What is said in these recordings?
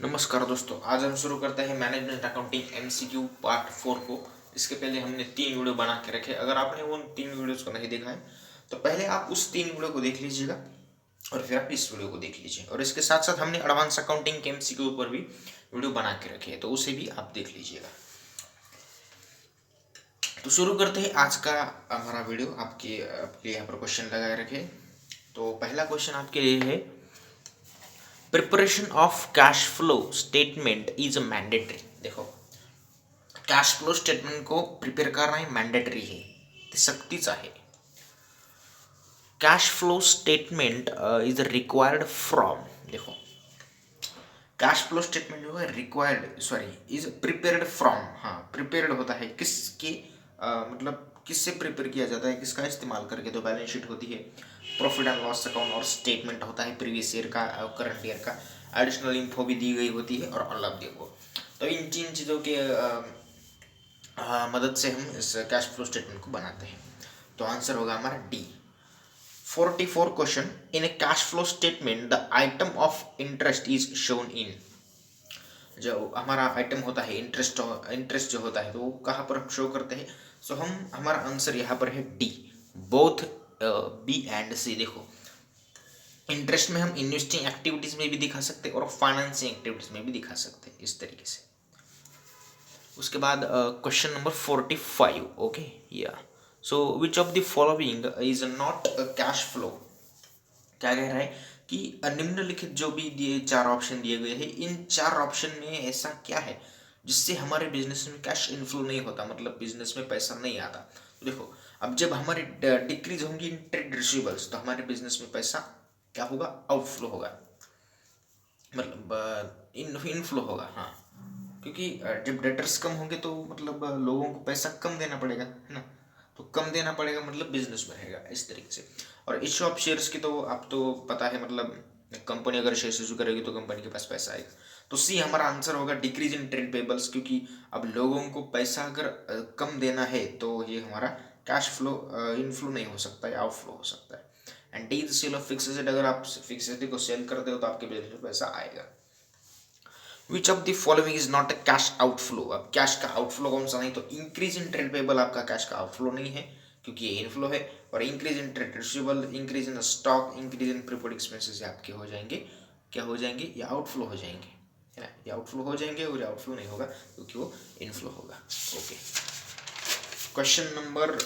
नमस्कार दोस्तों, आज हम शुरू करते हैं मैनेजमेंट अकाउंटिंग एमसीक्यू पार्ट 4 को। इसके पहले हमने 3 वीडियो बना के रखे। अगर आपने उन 3 वीडियोस को नहीं देखा है तो पहले आप उस 3 वीडियो को देख लीजिएगा और फिर आप इस वीडियो को देख लीजिए। और इसके साथ साथ हमने एडवांस अकाउंटिंग के एमसीक्यू पर भी वीडियो बना के रखे हैं, तो उसे भी आप देख लीजिएगा। तो शुरू करते हैं आज का हमारा वीडियो। आपके लिए यहाँ पर क्वेश्चन लगाए रखे। तो पहला क्वेश्चन आपके लिए है, preparation of cash flow statement is mandatory. देखो, कैश फ्लो स्टेटमेंट को प्रिपेयर करना ही मैंडेटरी है, ते सक्तीचा आहे। Cash flow statement is required from, देखो कैश फ्लो स्टेटमेंट जो है इज प्रिपेयर्ड फ्रॉम, हाँ प्रिपेयर्ड होता है किसके मतलब किससे प्रिपेयर किया जाता है, किसका इस्तेमाल करके। तो बैलेंस शीट होती है, प्रॉफिट एंड लॉस अकाउंट और स्टेटमेंट होता है प्रीवियस ईयर का, करंट ईयर का। एडिशनल इन्फो भी दी गई होती है और ऑल ऑफ देखो। तो इन 3 चीज़ों के मदद से हम इस कैश फ्लो स्टेटमेंट को बनाते हैं। तो आंसर होगा हमारा D. 44 question, in A cash flow statement the item of interest is shown in. जो हमारा आइटम होता है इंटरेस्ट जो होता है, तो वो कहाँ पर हम शो करते हैं। सो हमारा आंसर यहाँ पर है डी, बोथ बी एंड सी। देखो, इंटरेस्ट में हम इन्वेस्टिंग एक्टिविटीज में भी दिखा सकते हैं और फाइनेंसिंग एक्टिविटीज में भी दिखा सकते हैं, इस तरीके से। उसके बाद क्वेश्चन नंबर 45, ओके या so which of the following is not cash flow. क्या कह रहा है कि निम्नलिखित जो भी दिए 4 ऑप्शन दिए गए हैं, इन 4 ऑप्शन में ऐसा क्या है जिससे हमारे बिजनेस में कैश इनफ्लो नहीं होता, मतलब बिजनेस में पैसा नहीं आता। तो देखो, अब जब हमारी डिक्रीज होंगी इन ट्रेड रिसीवेबल्स, तो हमारे बिजनेस में पैसा क्या होगा, आउटफ्लो होगा, मतलब इनफ्लो होगा। हाँ, क्योंकि जब डेटर्स कम होंगे तो मतलब लोगों को पैसा कम देना पड़ेगा, है ना। तो कम देना पड़ेगा मतलब बिजनेस बढ़ेगा, इस तरीके से। और इश्यू ऑफ शेयर्स की तो आप तो पता है, मतलब कंपनी अगर शेयर इशू करेगी तो कंपनी के पास पैसा आएगा। तो सी हमारा आंसर होगा डिक्रीज इन ट्रेड पेबल्स, क्योंकि अब लोगों को पैसा अगर कम देना है तो ये हमारा कैश फ्लो इनफ्लो नहीं हो सकता है, आउटफ्लो हो सकता है। And D the sale of fix asset, अगर आप फिक्स एसेट को सेल करते हो तो आपके बिजनेस में पैसा आएगा। विच of the following is not a cash outflow. अब कैश का आउटफ्लो कौन सा नहीं, तो इंक्रीज इन ट्रेड पेबल आपका कैश का आउटफ्लो नहीं है, क्योंकि ये इनफ्लो है। और increase in trade receivable, increase in stock, increase in prepaid expenses आपके हो जाएंगे, क्या हो जाएंगे, ये आउटफ्लो हो जाएंगे, है ना। ये आउटफ्लो हो जाएंगे और ये आउटफ्लो नहीं होगा क्योंकि वो इनफ्लो होगा। ओके, क्वेश्चन नंबर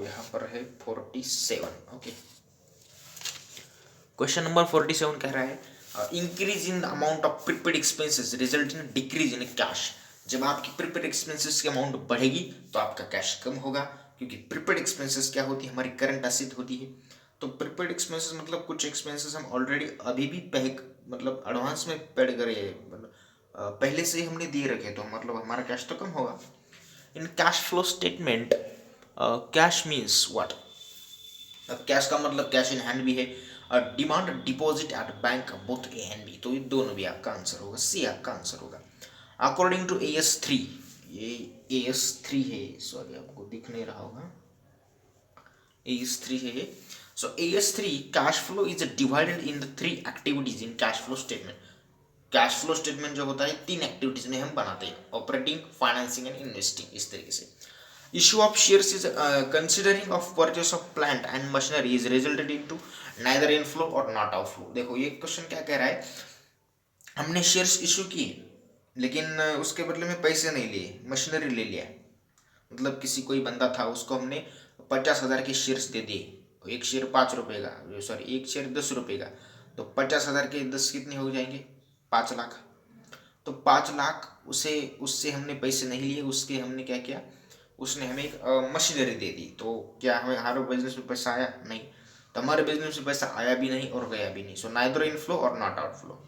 यहाँ पर है 47। ओके, क्वेश्चन नंबर 47 कह रहा है, increase in the amount of prepaid expenses result in decrease in cash. जब आपकी प्रीपेड एक्सपेंसेस की अमाउंट बढ़ेगी तो आपका कैश कम होगा, क्योंकि प्रीपेड एक्सपेंसेस क्या होती है, हमारी करंट असेट होती है। तो प्रीपेड एक्सपेंसेस मतलब कुछ एक्सपेंसेस हम ऑलरेडी अभी भी मतलब एडवांस में पेड करे, मतलब पहले से ही हमने दिए रखे, तो मतलब हमारा कैश तो कम होगा। In cash flow statement cash means what. अब कैश का मतलब कैश इन हैंड भी है और demand deposit at bank, both A and B. तो ये दोनों भी आपका आंसर होगा, सी आपका आंसर होगा। अकॉर्डिंग टू AS3, ये AS3 है, सॉरी आपको दिख नहीं रहा होगा, AS3 है ये। सो AS3, cash flow is divided in the 3 activities in cash flow statement. Cash flow statement जो होता है 3 एक्टिविटीज में हम बनाते हैं, ऑपरेटिंग, फाइनेंसिंग एंड इन्वेस्टिंग, इस तरीके से। Issue of shares is considering of purchase of plant and machinery is resulted into neither inflow or not outflow। देखो, ये क्वेश्चन क्या कह रहा है, हमने शेयर्स इशू किए लेकिन उसके बदले में पैसे नहीं लिए, मशीनरी ले लिया। मतलब किसी कोई बंदा था, उसको हमने 50,000 के शेयर्स दे दिए। एक शेयर 5 रुपये का, सॉरी एक शेयर 10 रुपये का, तो 50,000 के 10 कितने हो जाएंगे, 5 लाख। तो 5 लाख उसे उससे हमने पैसे नहीं लिए, उसके हमने क्या किया, उसने हमें एक मशीनरी दे दी। तो क्या हमें हमारे बिजनेस में पैसा आया, नहीं। तो हमारे बिजनेस में पैसा आया भी नहीं और गया भी नहीं। सो नाइदर इनफ्लो और not outflow.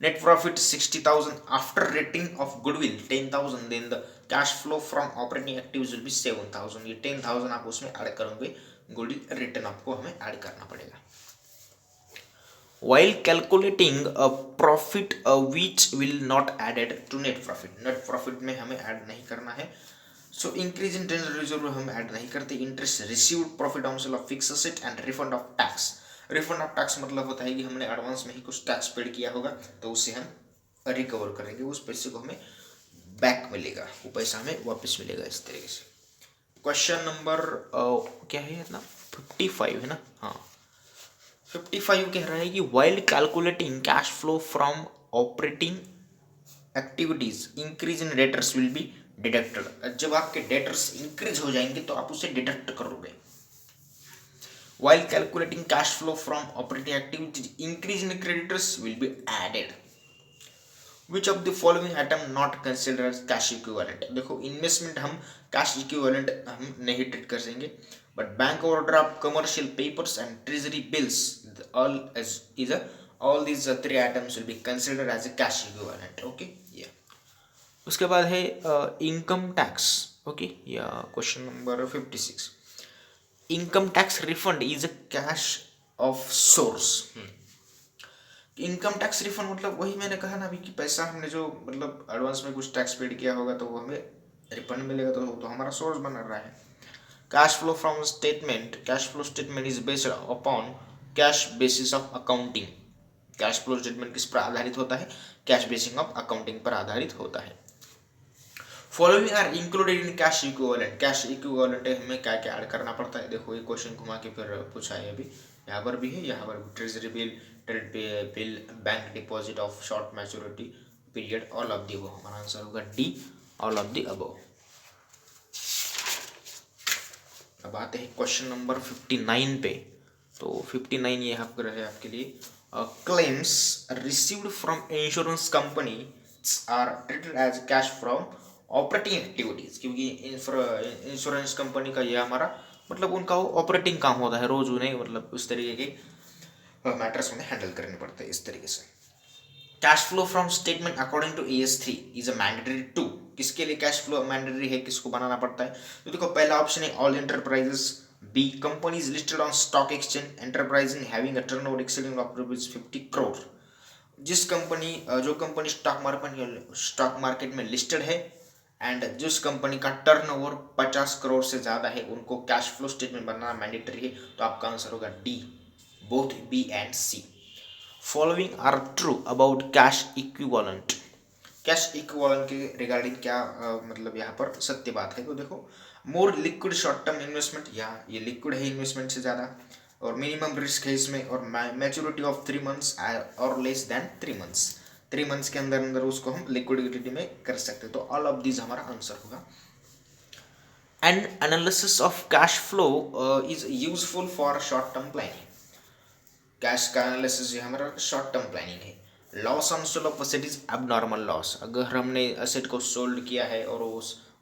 Net profit 60,000 after rating of goodwill 10,000, then the cash flow from operating activities will be 7,000। ये 10,000 आप उसमें ऐड करोगे, गुडविल रिटर्न आपको हमें ऐड करना पड़ेगा। While calculating a profit which will not added to net profit में हमें ऐड नहीं करना है। So increase in general reserve हम ऐड नहीं करते। Interest received, profit on sale of fix asset and refund of tax, refund of tax मतलब होता है कि हमने एडवांस में ही कुछ टैक्स पेड किया होगा तो उससे हम रिकवर करेंगे, उस पैसे को हमें बैक मिलेगा, वो पैसा हमें वापस मिलेगा इस तरीके से। क्वेश्चन नंबर क्या है ना 55 है ना, हाँ 55 कह रहा है कि while calculating cash flow from operating activities increase in debtors will be deducted. जब आपके डेटर्स इंक्रीज हो जाएंगे तो आप उसे डिडक्ट करोगे। While calculating cash flow from operating activities, increase in creditors will be added. Which of the following item not considered as cash equivalent? देखो investment हम कैश इक्विवेलेंट हम नहीं ट्रीट कर सकेंगे, but bank overdraft, commercial papers and treasury bills all these three items will be considered as a cash equivalent. Okay, yeah. उसके बाद है income tax. Okay, या question number 56, income tax refund is a cash of source. Income tax refund मतलब वही मैंने कहा ना अभी कि पैसा हमने जो मतलब एडवांस में कुछ टैक्स पेड किया होगा तो वो हमें रिफंड मिलेगा, तो हमारा सोर्स बन रहा है। Cash flow from statement, cash flow statement is based upon cash basis of accounting. Cash flow statement किस पर आधारित होता है? कैश बेसिस ऑफ अकाउंटिंग पर आधारित होता है। Following are included in cash equivalent. Cash equivalent हमें क्या क्या ऐड करना पड़ता है? देखो ये क्वेश्चन घुमा के फिर पूछा है अभी, यहाँ पर भी है, यहाँ पर भी treasury bill, trade bill, bank deposit of short maturity period, all of the above. हमारा आंसर होगा D, all of the above. अब आते हैं क्वेश्चन नंबर 59 पे। तो 59 ये यहाँ पर है आपके लिए, claims received from insurance company are treated as cash from operating activities. क्योंकि इंश्योरेंस कंपनी का ये हमारा मतलब उनका वो ऑपरेटिंग काम होता है, रोज उन्हें मतलब उस तरीके के मैटर्स उन्हें हैंडल करने पड़ते हैं इस तरीके से। Cash flow from statement according to AS3 is a mandatory to. किसके लिए कैश फ्लो मैंडेटरी है, किसको बनाना पड़ता है? तो देखो पहला ऑप्शन है all enterprises, B companies listed on stock exchange enterprising having a turnover exceeding of ₹50 crore. जिस कंपनी जो कंपनी स्टॉक मार्केट में लिस्टेड है एंड जिस कंपनी का टर्नओवर 50 करोड़ से ज़्यादा है उनको कैश फ्लो स्टेटमेंट बनाना मैंडेटरी है। तो आपका आंसर होगा D, both B and C. Following are true about cash equivalent. Cash equivalent के रिगार्डिंग क्या मतलब यहाँ पर सत्य बात है? तो देखो मोर लिक्विड शॉर्ट टर्म इन्वेस्टमेंट, या ये लिक्विड है इन्वेस्टमेंट से ज़्यादा, और मिनिमम रिस्क है इसमें, और मैच्योरिटी ऑफ 3 months और लेस देन 3 months। 3 months के अंदर अंदर उसको हम लिक्विडिटी में कर सकते हैं। तो ऑल ऑफ दीज हमारा आंसर होगा। And analysis of cash flow is useful for short term planning. Cash का एनालिसिस ये हमारा शॉर्ट टर्म प्लानिंग है। Loss on sale of asset is abnormal loss. अगर हमने एसेट को सोल्ड किया है और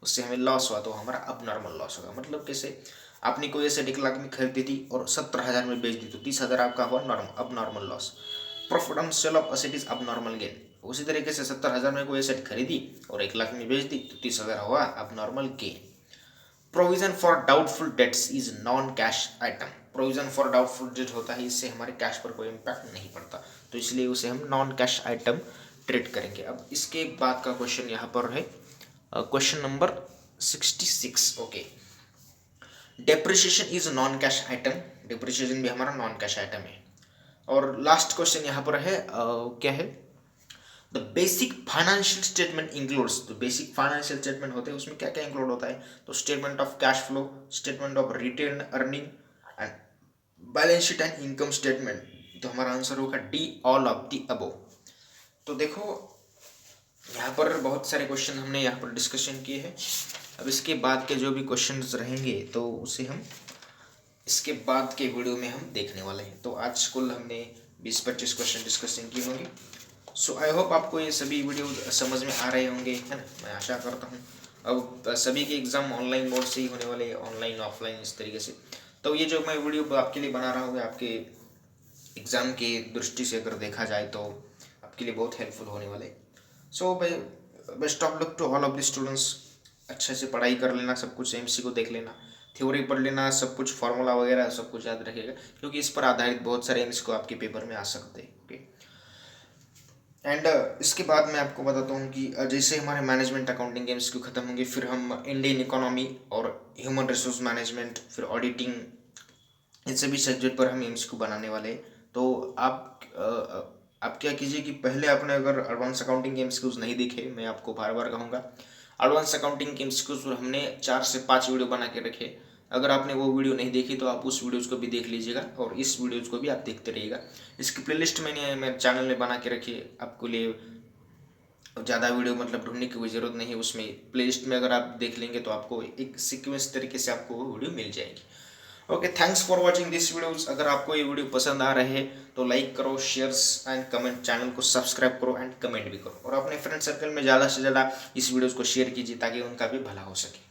उससे हमें लॉस हुआ तो हमारा अबनॉर्मल लॉस होगा। मतलब कैसे? आपने कोई एसेट 1 लाख में खरीदी थी और 70,000 में बेच दी तो 30,000 आपका हुआ abnormal loss. Profit on sale of asset is abnormal gain. उसी तरीके से 70,000 में कोई एसेट खरीदी और 1 लाख में बेच दी तो 30,000 हुआ abnormal gain. Provision for doubtful debts is non cash item. Provision for doubtful debt होता है, इससे हमारे कैश पर कोई इम्पैक्ट नहीं पड़ता, तो इसलिए उसे हम नॉन कैश आइटम ट्रीट करेंगे। अब इसके बाद का क्वेश्चन यहाँ पर है question number 66। Okay, depreciation is non cash item. Depreciation भी हमारा नॉन कैश आइटम है। और लास्ट क्वेश्चन यहाँ पर है क्या है? The basic financial statement includes. तो बेसिक फाइनेंशियल स्टेटमेंट होते हैं उसमें क्या क्या इंक्लूड होता है? तो statement of cash flow, statement of retain earning and balance sheet and income statement. तो हमारा आंसर होगा D, all of the above. तो देखो यहाँ पर बहुत सारे क्वेश्चन हमने यहाँ पर डिस्कशन किए हैं। अब इसके बाद के जो भी क्वेश्चंस रहेंगे तो उसे हम इसके बाद के वीडियो में हम देखने वाले हैं। तो आज कुल हमने 20-25 क्वेश्चन डिस्कशन किए होंगे। सो आई होप आपको ये सभी वीडियो समझ में आ रहे होंगे, है ना? मैं आशा करता हूँ। अब सभी के एग्ज़ाम ऑनलाइन मोड से ही होने वाले हैं, ऑनलाइन ऑफलाइन इस तरीके से। तो ये जो मैं वीडियो आपके लिए बना रहा हूँ आपके एग्ज़ाम की दृष्टि से अगर देखा जाए तो आपके लिए बहुत हेल्पफुल होने वाले। So best of luck to all of the students. अच्छे से पढ़ाई कर लेना, सब कुछ MCQ देख लेना, थ्योरी पढ़ लेना, सब कुछ फार्मूला वगैरह सब कुछ याद रखेगा, क्योंकि इस पर आधारित बहुत सारे MCQ आपके पेपर में आ सकते हैं। ओके, एंड इसके बाद मैं आपको बताता हूँ कि जैसे हमारे मैनेजमेंट अकाउंटिंग के MCQ खत्म होंगे, फिर हम इंडियन इकोनॉमी और ह्यूमन रिसोर्स मैनेजमेंट, फिर ऑडिटिंग, इन सभी सब्जेक्ट पर हम एमसीक्यू बनाने वाले हैं। तो आप क्या कीजिए कि पहले आपने अगर एडवांस अकाउंटिंग के एमसीक्यूज नहीं देखे, मैं आपको बार बार कहूँगा, एडवांस अकाउंटिंग के एमसीक्यूज हमने 4 से 5 वीडियो बना के रखे। अगर आपने वो वीडियो नहीं देखी तो आप उस वीडियोज़ को भी देख लीजिएगा और इस वीडियोज़ को भी आप देखते रहिएगा। इसकी प्लेलिस्ट मैंने मेरे चैनल में बना के रखी है आपको लिए। ज़्यादा वीडियो मतलब ढूंढने की कोई ज़रूरत नहीं है, उसमें प्लेलिस्ट में अगर आप देख लेंगे तो आपको एक सीक्वेंस तरीके से आपको वो वीडियो मिल जाएगी। Okay, thanks for watching this videos. अगर आपको ये वीडियो पसंद आ रहे हैं तो लाइक करो, शेयर्स एंड कमेंट, चैनल को सब्सक्राइब करो एंड कमेंट भी करो, और अपने फ्रेंड सर्कल में ज़्यादा से ज़्यादा इस वीडियोस को शेयर कीजिए ताकि उनका भी भला हो सके।